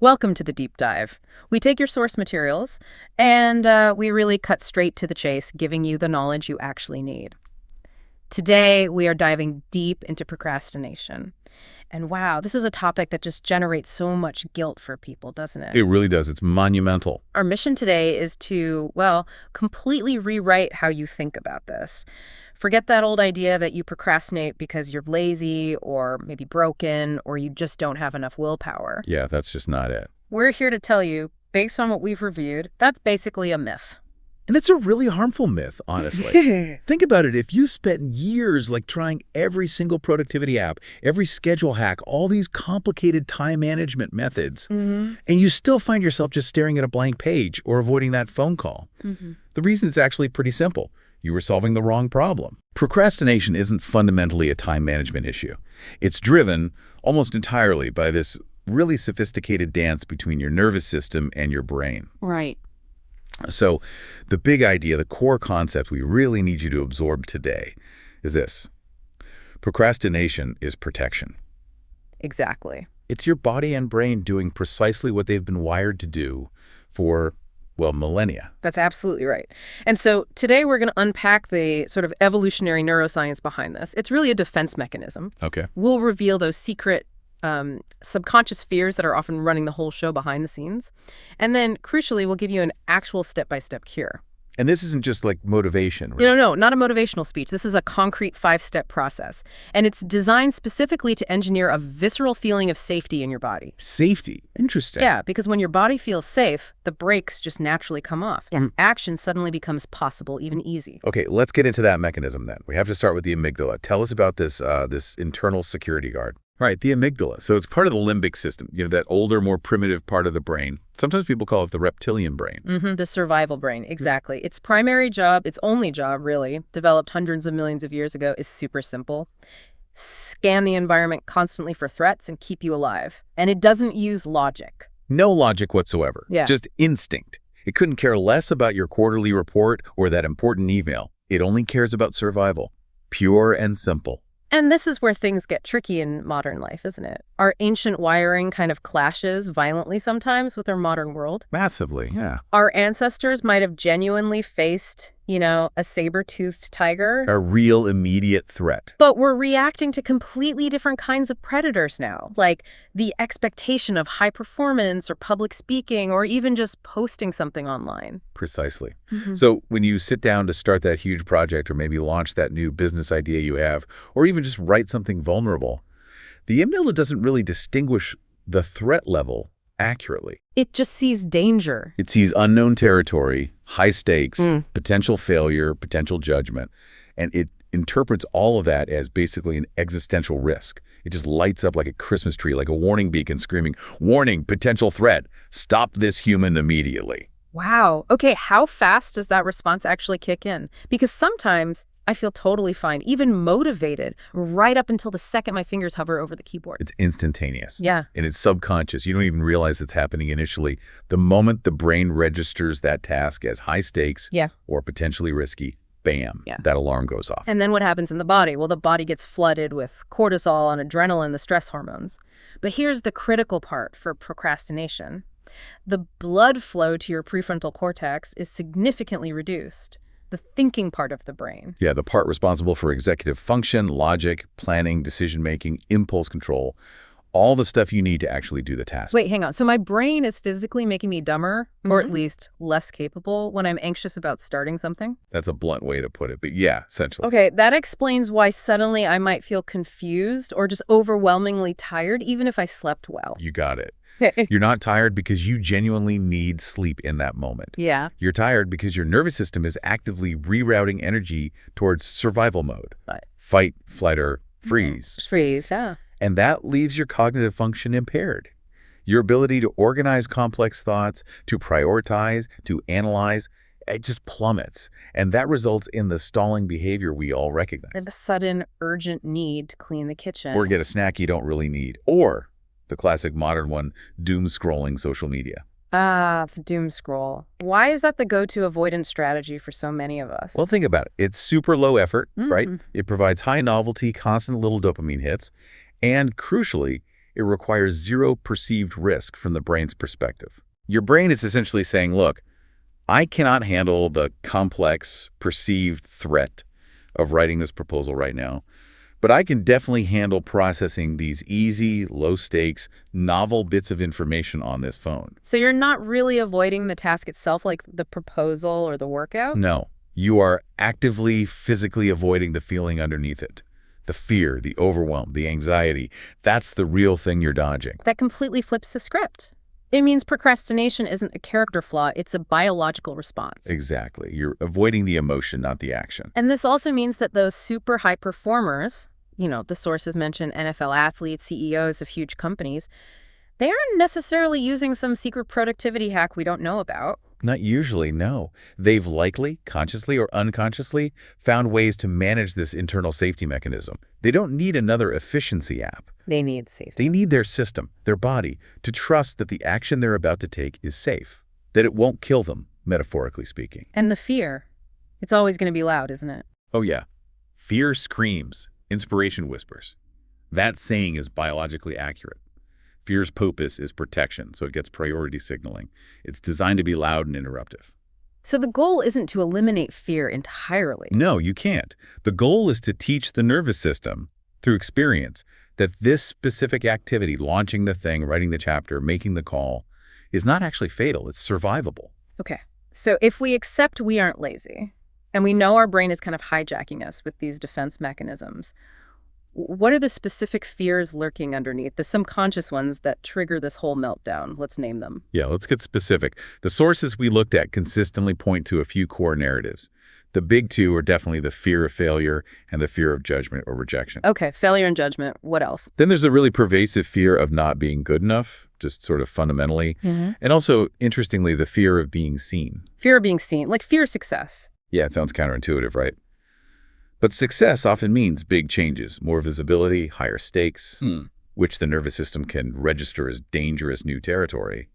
Welcome to the deep dive. We take your source materials and we really cut straight to the chase, giving you the knowledge you actually need. Today, we are diving deep into procrastination. And wow, this is a topic that just generates so much guilt for people, doesn't it? It really does. It's monumental. Our mission today is to, well, completely rewrite how you think about this. Forget that old idea that you procrastinate because you're lazy or maybe broken or you just don't have enough willpower. Yeah, that's just not it. We're here to tell you, based on what we've reviewed, that's basically a myth. And it's a really harmful myth, honestly. Think about it. If you spent years trying every single productivity app, every schedule hack, all these complicated time management methods, and you still find yourself just staring at a blank page or avoiding that phone call, the reason is actually pretty simple. You were solving the wrong problem. Procrastination isn't fundamentally a time management issue. It's driven almost entirely by this really sophisticated dance between your nervous system and your brain. Right. So the big idea, the core concept we really need you to absorb today is this. Procrastination is protection. Exactly. It's your body and brain doing precisely what they've been wired to do for, well, millennia. That's absolutely right. And so today we're going to unpack the sort of evolutionary neuroscience behind this. It's really a defense mechanism. Okay. We'll reveal those secret subconscious fears that are often running the whole show behind the scenes. And then, crucially, we'll give you an actual step-by-step cure. And this isn't just motivation. Right? No, not a motivational speech. This is a concrete 5-step process. And it's designed specifically to engineer a visceral feeling of safety in your body. Safety. Interesting. Yeah, because when your body feels safe, the brakes just naturally come off. Action suddenly becomes possible, even easy. Okay, let's get into that mechanism then. We have to start with the amygdala. Tell us about this internal security guard. Right, the amygdala. So it's part of the limbic system, that older, more primitive part of the brain. Sometimes people call it the reptilian brain. The survival brain, exactly. Its primary job, its only job, really, developed hundreds of millions of years ago, is super simple. Scan the environment constantly for threats and keep you alive. And it doesn't use logic. No logic whatsoever. Yeah. Just instinct. It couldn't care less about your quarterly report or that important email. It only cares about survival. Pure and simple. And this is where things get tricky in modern life, isn't it? Our ancient wiring kind of clashes violently sometimes with our modern world. Massively, yeah. Our ancestors might have genuinely faced, a saber-toothed tiger. A real immediate threat. But we're reacting to completely different kinds of predators now, like the expectation of high performance or public speaking or even just posting something online. Precisely. So when you sit down to start that huge project or maybe launch that new business idea you have, or even just write something vulnerable, the amygdala doesn't really distinguish the threat level accurately. It just sees danger. It sees unknown territory, high stakes, potential failure, potential judgment, and it interprets all of that as basically an existential risk. It just lights up like a Christmas tree, like a warning beacon screaming, "Warning, potential threat. Stop this human immediately." Wow. Okay, how fast does that response actually kick in? Because sometimes I feel totally fine, even motivated, right up until the second my fingers hover over the keyboard. It's instantaneous. Yeah. And it's subconscious. You don't even realize it's happening initially. The moment the brain registers that task as high stakes or potentially risky, bam, that alarm goes off. And then what happens in the body? Well, the body gets flooded with cortisol and adrenaline, the stress hormones. But here's the critical part for procrastination. The blood flow to your prefrontal cortex is significantly reduced. The thinking part of the brain. Yeah, the part responsible for executive function, logic, planning, decision-making, impulse control, all the stuff you need to actually do the task. Wait, hang on. So my brain is physically making me dumber, or at least less capable, when I'm anxious about starting something? That's a blunt way to put it, but yeah, essentially. Okay, that explains why suddenly I might feel confused or just overwhelmingly tired, even if I slept well. You got it. You're not tired because you genuinely need sleep in that moment. Yeah. You're tired because your nervous system is actively rerouting energy towards survival mode. Fight, flight, or freeze. Freeze, yeah. And that leaves your cognitive function impaired. Your ability to organize complex thoughts, to prioritize, to analyze, it just plummets. And that results in the stalling behavior we all recognize. Or the sudden urgent need to clean the kitchen. Or get a snack you don't really need. Or the classic modern one, doom scrolling social media. Ah, the doom scroll. Why is that the go-to avoidance strategy for so many of us? Well, think about it. It's super low effort, right? It provides high novelty, constant little dopamine hits. And crucially, It requires zero perceived risk from the brain's perspective. Your brain is essentially saying, look, I cannot handle the complex perceived threat of writing this proposal right now, but I can definitely handle processing these easy, low-stakes, novel bits of information on this phone. So you're not really avoiding the task itself, like the proposal or the workout? No, you are actively, physically avoiding the feeling underneath it. The fear, the overwhelm, the anxiety, that's the real thing you're dodging. That completely flips the script. It means procrastination isn't a character flaw, it's a biological response. Exactly. You're avoiding the emotion, not the action. And this also means that those super high performers, the sources mention NFL athletes, CEOs of huge companies, they aren't necessarily using some secret productivity hack we don't know about. Not usually, no. They've likely, consciously or unconsciously, found ways to manage this internal safety mechanism. They don't need another efficiency app. They need safety. They need their system, their body, to trust that the action they're about to take is safe, that it won't kill them, metaphorically speaking. And the fear. It's always going to be loud, isn't it? Oh yeah. Fear screams, inspiration whispers. That saying is biologically accurate. Fear's purpose is protection, so it gets priority signaling. It's designed to be loud and interruptive. So the goal isn't to eliminate fear entirely. No, you can't. The goal is to teach the nervous system, through experience, that this specific activity, launching the thing, writing the chapter, making the call, is not actually fatal. It's survivable. Okay. So if we accept we aren't lazy, and we know our brain is kind of hijacking us with these defense mechanisms, what are the specific fears lurking underneath, the subconscious ones that trigger this whole meltdown? Let's name them. Yeah, let's get specific. The sources we looked at consistently point to a few core narratives. The big two are definitely the fear of failure and the fear of judgment or rejection. Okay, failure and judgment. What else? Then there's a really pervasive fear of not being good enough, just sort of fundamentally. And also, interestingly, the fear of being seen. Fear of being seen, like fear of success. Yeah, it sounds counterintuitive, right? But success often means big changes, more visibility, higher stakes, which the nervous system can register as dangerous new territory.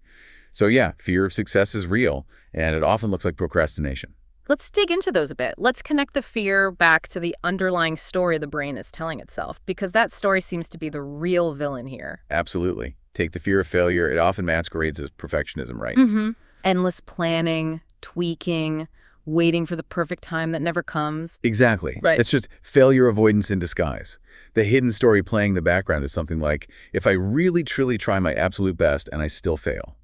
So yeah, fear of success is real, and it often looks like procrastination. Let's dig into those a bit. Let's connect the fear back to the underlying story the brain is telling itself, because that story seems to be the real villain here. Absolutely. Take the fear of failure. It often masquerades as perfectionism, right? Endless planning, tweaking, waiting for the perfect time that never comes. Exactly. Right. It's just failure avoidance in disguise. The hidden story playing in the background is something like, if I really, truly try my absolute best and I still fail,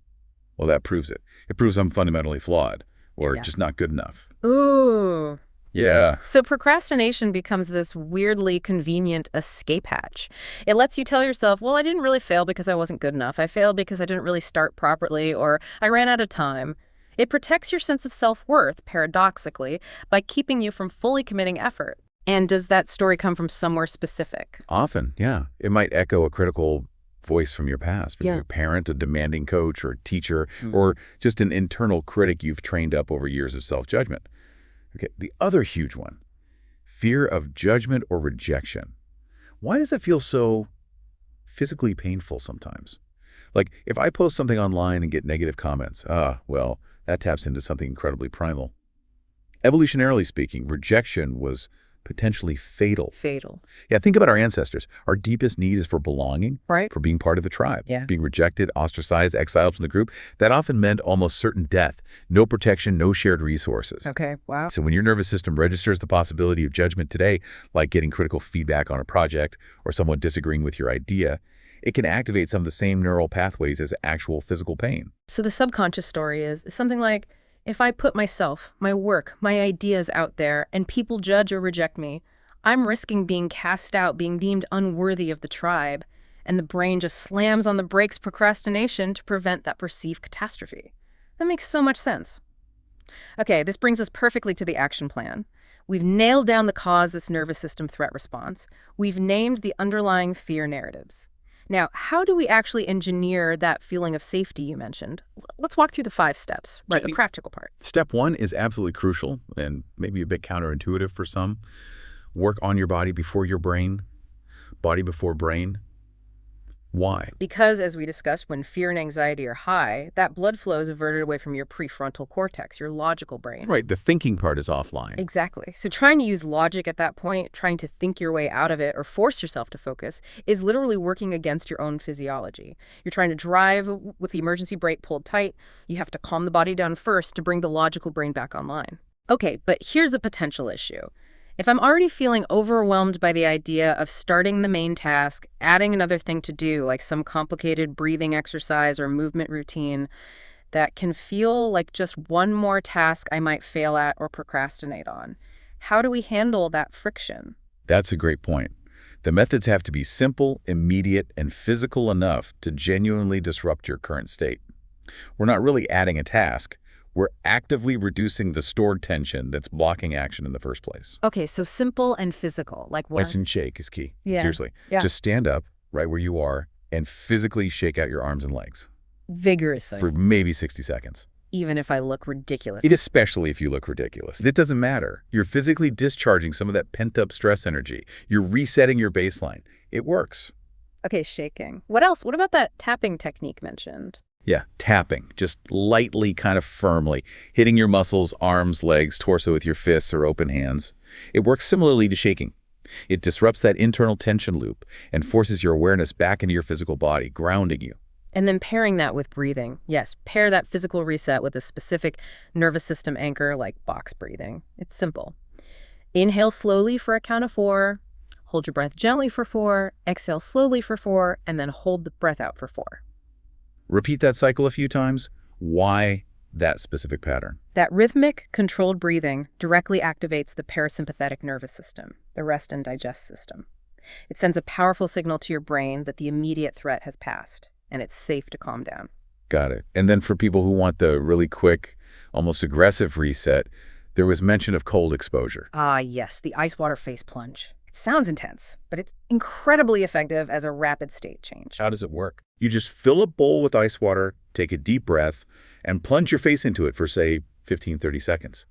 well, that proves it. It proves I'm fundamentally flawed or just not good enough. Ooh. Yeah. So procrastination becomes this weirdly convenient escape hatch. It lets you tell yourself, well, I didn't really fail because I wasn't good enough. I failed because I didn't really start properly, or I ran out of time. It protects your sense of self-worth, paradoxically, by keeping you from fully committing effort. And does that story come from somewhere specific? Often, yeah. It might echo a critical voice from your past, from your parent, a demanding coach or teacher, or just an internal critic you've trained up over years of self-judgment. Okay, the other huge one, fear of judgment or rejection. Why does that feel so physically painful sometimes? Like, if I post something online and get negative comments, well, that taps into something incredibly primal. Evolutionarily speaking, rejection was potentially fatal. Fatal. Yeah, think about our ancestors. Our deepest need is for belonging, Right. for being part of the tribe. Yeah. Being rejected, ostracized, exiled from the group, that often meant almost certain death. No protection, no shared resources. Okay, wow. So when your nervous system registers the possibility of judgment today, like getting critical feedback on a project or someone disagreeing with your idea, it can activate some of the same neural pathways as actual physical pain. So the subconscious story is something like, if I put myself, my work, my ideas out there, and people judge or reject me, I'm risking being cast out, being deemed unworthy of the tribe, and the brain just slams on the brakes procrastination to prevent that perceived catastrophe. That makes so much sense. Okay, this brings us perfectly to the action plan. We've nailed down the cause this nervous system threat response. We've named the underlying fear narratives. Now, how do we actually engineer that feeling of safety you mentioned? Let's walk through the 5 steps, right, the practical part. Step 1 is absolutely crucial and maybe a bit counterintuitive for some. Work on your body before your brain, body before brain. Why? Because, as we discussed, when fear and anxiety are high, that blood flow is averted away from your prefrontal cortex, your logical brain. Right, the thinking part is offline. Exactly. So trying to use logic at that point, trying to think your way out of it or force yourself to focus, is literally working against your own physiology. You're trying to drive with the emergency brake pulled tight. You have to calm the body down first to bring the logical brain back online. Okay, but here's a potential issue. If I'm already feeling overwhelmed by the idea of starting the main task, adding another thing to do, like some complicated breathing exercise or movement routine, that can feel like just one more task I might fail at or procrastinate on. How do we handle that friction? That's a great point. The methods have to be simple, immediate, and physical enough to genuinely disrupt your current state. We're not really adding a task. We're actively reducing the stored tension that's blocking action in the first place. Okay, so simple and physical, like what? Rest and shake is key. Yeah. Seriously. Yeah. Just stand up right where you are and physically shake out your arms and legs Vigorously. for maybe 60 seconds. Even if I look ridiculous. Especially if you look ridiculous. It doesn't matter. You're physically discharging some of that pent-up stress energy. You're resetting your baseline. It works. Okay, shaking. What else? What about that tapping technique mentioned? Yeah, tapping, just lightly, kind of firmly, hitting your muscles, arms, legs, torso with your fists or open hands. It works similarly to shaking. It disrupts that internal tension loop and forces your awareness back into your physical body, grounding you. And then pairing that with breathing. Yes, pair that physical reset with a specific nervous system anchor like box breathing. It's simple. Inhale slowly for a count of 4, hold your breath gently for 4, exhale slowly for 4, and then hold the breath out for 4. Repeat that cycle a few times. Why that specific pattern? That rhythmic, controlled breathing directly activates the parasympathetic nervous system, the rest and digest system. It sends a powerful signal to your brain that the immediate threat has passed, and it's safe to calm down. Got it. And then for people who want the really quick, almost aggressive reset, there was mention of cold exposure. Ah, yes, the ice water face plunge. It sounds intense, but it's incredibly effective as a rapid state change. How does it work? You just fill a bowl with ice water, take a deep breath, and plunge your face into it for, say, 15, 30 seconds.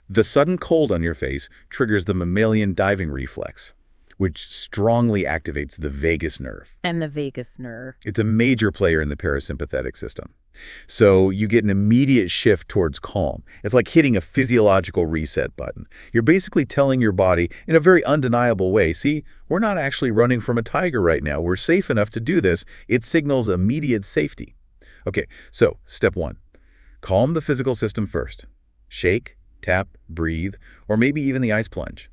The sudden cold on your face triggers the mammalian diving reflex, which strongly activates the vagus nerve. And the vagus nerve. It's a major player in the parasympathetic system. So you get an immediate shift towards calm. It's like hitting a physiological reset button. You're basically telling your body in a very undeniable way, see, we're not actually running from a tiger right now. We're safe enough to do this. It signals immediate safety. Okay, so step 1, calm the physical system first. Shake, tap, breathe, or maybe even the ice plunge.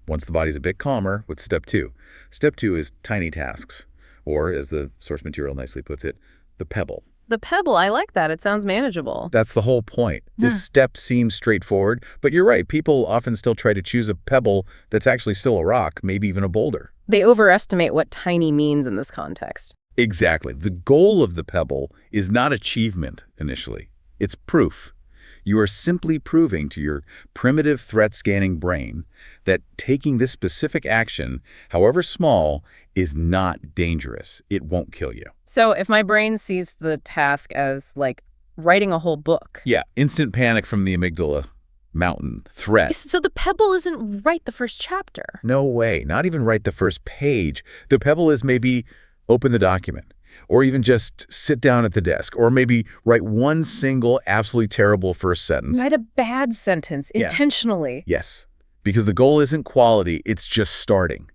Once the body's a bit calmer, with step 2. Step 2 is tiny tasks, or as the source material nicely puts it, the pebble. The pebble, I like that. It sounds manageable. That's the whole point. This step seems straightforward, but you're right. People often still try to choose a pebble that's actually still a rock, maybe even a boulder. They overestimate what tiny means in this context. Exactly. The goal of the pebble is not achievement initially. It's proof. You are simply proving to your primitive threat-scanning brain that taking this specific action, however small, is not dangerous. It won't kill you. So if my brain sees the task as, like, writing a whole book. Yeah, instant panic from the amygdala. Mountain. Threat. So the pebble isn't write the first chapter. No way. Not even write the first page. The pebble is maybe open the document. Or even just sit down at the desk. Or maybe write one single, absolutely terrible first sentence. Write a bad sentence, intentionally. Yes. Because the goal isn't quality, it's just starting.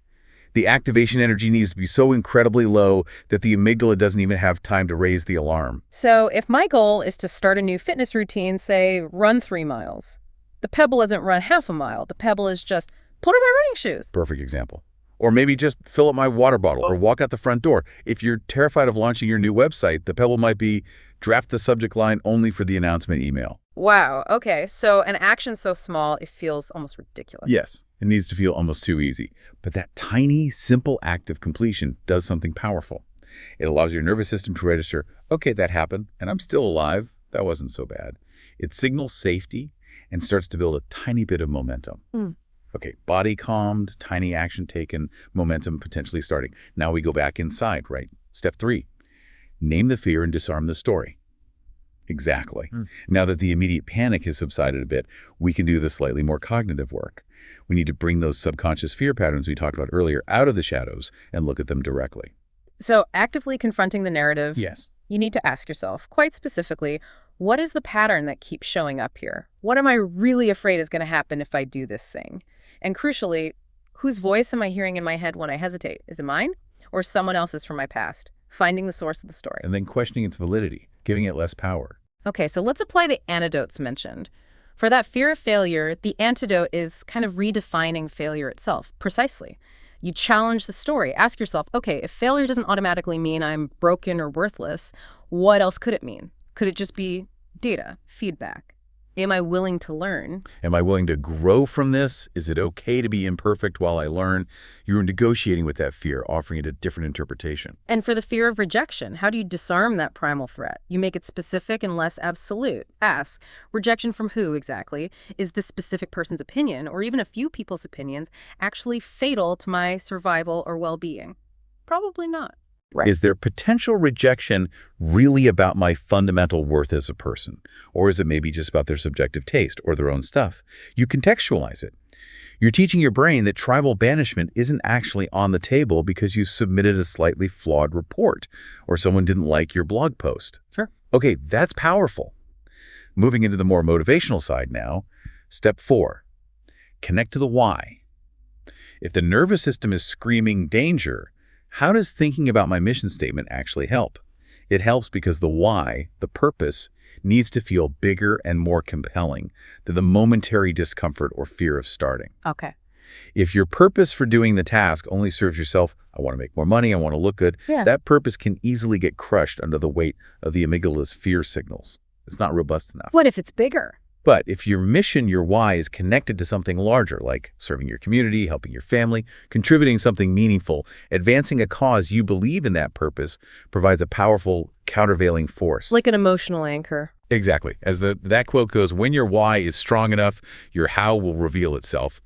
The activation energy needs to be so incredibly low that the amygdala doesn't even have time to raise the alarm. So if my goal is to start a new fitness routine, say run 3 miles, the pebble isn't run half a mile. The pebble is just put on my running shoes. Perfect example. Or maybe just fill up my water bottle or walk out the front door. If you're terrified of launching your new website, the pebble might be draft the subject line only for the announcement email. Wow. Okay. So an action so small, it feels almost ridiculous. Yes, it needs to feel almost too easy. But that tiny, simple act of completion does something powerful. It allows your nervous system to register, okay, that happened, and I'm still alive. That wasn't so bad. It signals safety and starts to build a tiny bit of momentum. Okay, body calmed, tiny action taken, momentum potentially starting. Now we go back inside, right? Step 3, name the fear and disarm the story. Exactly. Now that the immediate panic has subsided a bit, we can do the slightly more cognitive work. We need to bring those subconscious fear patterns we talked about earlier out of the shadows and look at them directly. So actively confronting the narrative, Yes. you need to ask yourself, quite specifically, what is the pattern that keeps showing up here? What am I really afraid is going to happen if I do this thing? And crucially, whose voice am I hearing in my head when I hesitate? Is it mine or someone else's from my past? Finding the source of the story. And then questioning its validity, giving it less power. Okay, so let's apply the antidotes mentioned. For that fear of failure, the antidote is kind of redefining failure itself. Precisely. You challenge the story. Ask yourself, okay, if failure doesn't automatically mean I'm broken or worthless, what else could it mean? Could it just be data, feedback? Am I willing to learn? Am I willing to grow from this? Is it okay to be imperfect while I learn? You're negotiating with that fear, offering it a different interpretation. And for the fear of rejection, how do you disarm that primal threat? You make it specific and less absolute. Ask, rejection from who exactly? Is this specific person's opinion, or even a few people's opinions, actually fatal to my survival or well-being? Probably not. Right. Is their potential rejection really about my fundamental worth as a person? Or is it maybe just about their subjective taste or their own stuff? You contextualize it. You're teaching your brain that tribal banishment isn't actually on the table because you submitted a slightly flawed report or someone didn't like your blog post. Sure. Okay, that's powerful. Moving into the more motivational side now, step 4, connect to the why. If the nervous system is screaming danger, how does thinking about my mission statement actually help? It helps because the why, the purpose, needs to feel bigger and more compelling than the momentary discomfort or fear of starting. Okay. If your purpose for doing the task only serves yourself, I want to make more money, I want to look good, that purpose can easily get crushed under the weight of the amygdala's fear signals. It's not robust enough. What if it's bigger? But if your mission, your why, is connected to something larger, like serving your community, helping your family, contributing something meaningful, advancing a cause you believe in, that purpose provides a powerful countervailing force. Like an emotional anchor. Exactly. As that quote goes, when your why is strong enough, your how will reveal itself.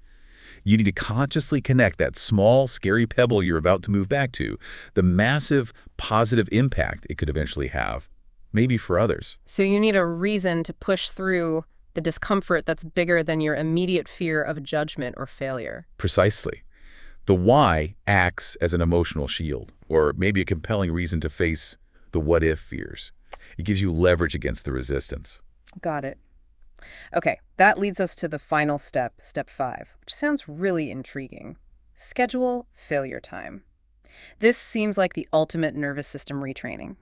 You need to consciously connect that small, scary pebble you're about to move back to, the massive positive impact it could eventually have, maybe for others. So you need a reason to push through the discomfort that's bigger than your immediate fear of judgment or failure. Precisely. The why acts as an emotional shield, or maybe a compelling reason to face the what-if fears. It gives you leverage against the resistance. Got it. Okay, that leads us to the final step, step 5, which sounds really intriguing. Schedule failure time. This seems like the ultimate nervous system retraining.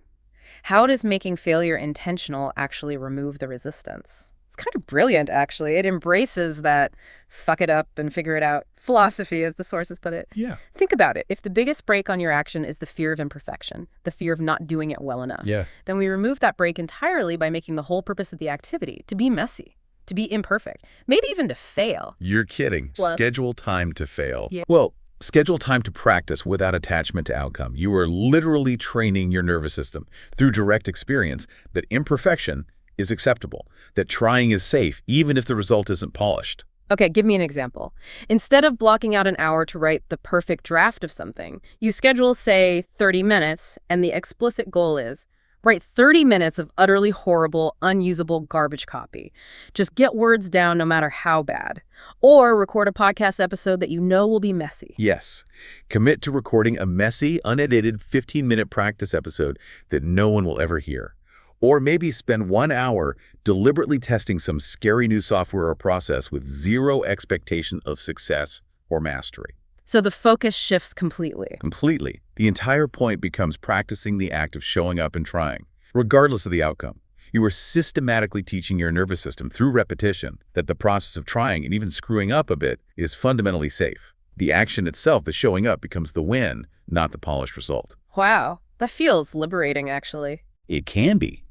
How does making failure intentional actually remove the resistance? Kind of brilliant, actually. It embraces that fuck it up and figure it out philosophy, as the sources put it. Yeah. Think about it. If the biggest brake on your action is the fear of imperfection, the fear of not doing it well enough, then we remove that brake entirely by making the whole purpose of the activity to be messy, to be imperfect, maybe even to fail. You're kidding. Schedule time to fail. Yeah. Well, schedule time to practice without attachment to outcome. You are literally training your nervous system through direct experience that imperfection is acceptable, that trying is safe, even if the result isn't polished. Okay, give me an example. Instead of blocking out an hour to write the perfect draft of something, you schedule, say, 30 minutes, and the explicit goal is, write 30 minutes of utterly horrible, unusable garbage copy. Just get words down no matter how bad. Or record a podcast episode that you know will be messy. Yes. Commit to recording a messy, unedited 15-minute practice episode that no one will ever hear. Or maybe spend 1 hour deliberately testing some scary new software or process with zero expectation of success or mastery. So the focus shifts completely. Completely. The entire point becomes practicing the act of showing up and trying, regardless of the outcome. You are systematically teaching your nervous system through repetition that the process of trying and even screwing up a bit is fundamentally safe. The action itself, the showing up, becomes the win, not the polished result. Wow, that feels liberating, actually. It can be.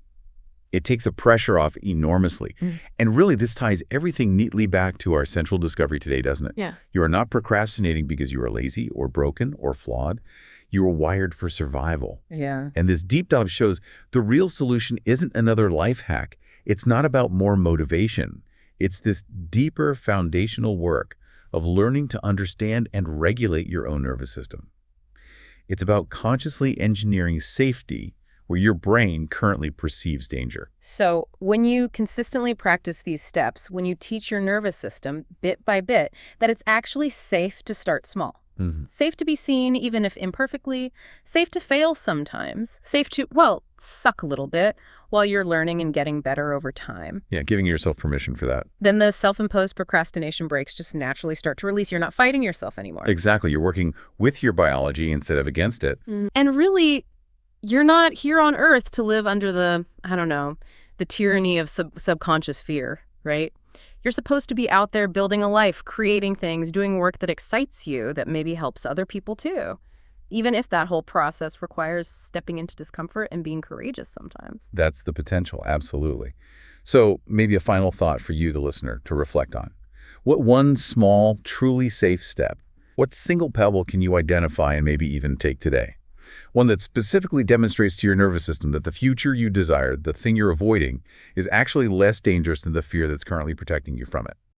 It takes the pressure off enormously. And really, this ties everything neatly back to our central discovery today, doesn't it? Yeah. You are not procrastinating because you are lazy or broken or flawed. You are wired for survival. Yeah. And this deep dive shows the real solution isn't another life hack. It's not about more motivation. It's this deeper foundational work of learning to understand and regulate your own nervous system. It's about consciously engineering safety where your brain currently perceives danger. So when you consistently practice these steps, when you teach your nervous system bit by bit that it's actually safe to start small, Mhm. Safe to be seen, even if imperfectly. Safe to fail sometimes. Safe to, well, suck a little bit while you're learning and getting better over time. Yeah, giving yourself permission for that. Then those self-imposed procrastination breaks just naturally start to release. You're not fighting yourself anymore. Exactly. You're working with your biology instead of against it. And really, you're not here on Earth to live under the, I don't know, the tyranny of subconscious fear, right? You're supposed to be out there building a life, creating things, doing work that excites you, that maybe helps other people too. Even if that whole process requires stepping into discomfort and being courageous sometimes. That's the potential, absolutely. So maybe a final thought for you, the listener, to reflect on. What one small, truly safe step, what single pebble can you identify and maybe even take today? One that specifically demonstrates to your nervous system that the future you desire, the thing you're avoiding, is actually less dangerous than the fear that's currently protecting you from it.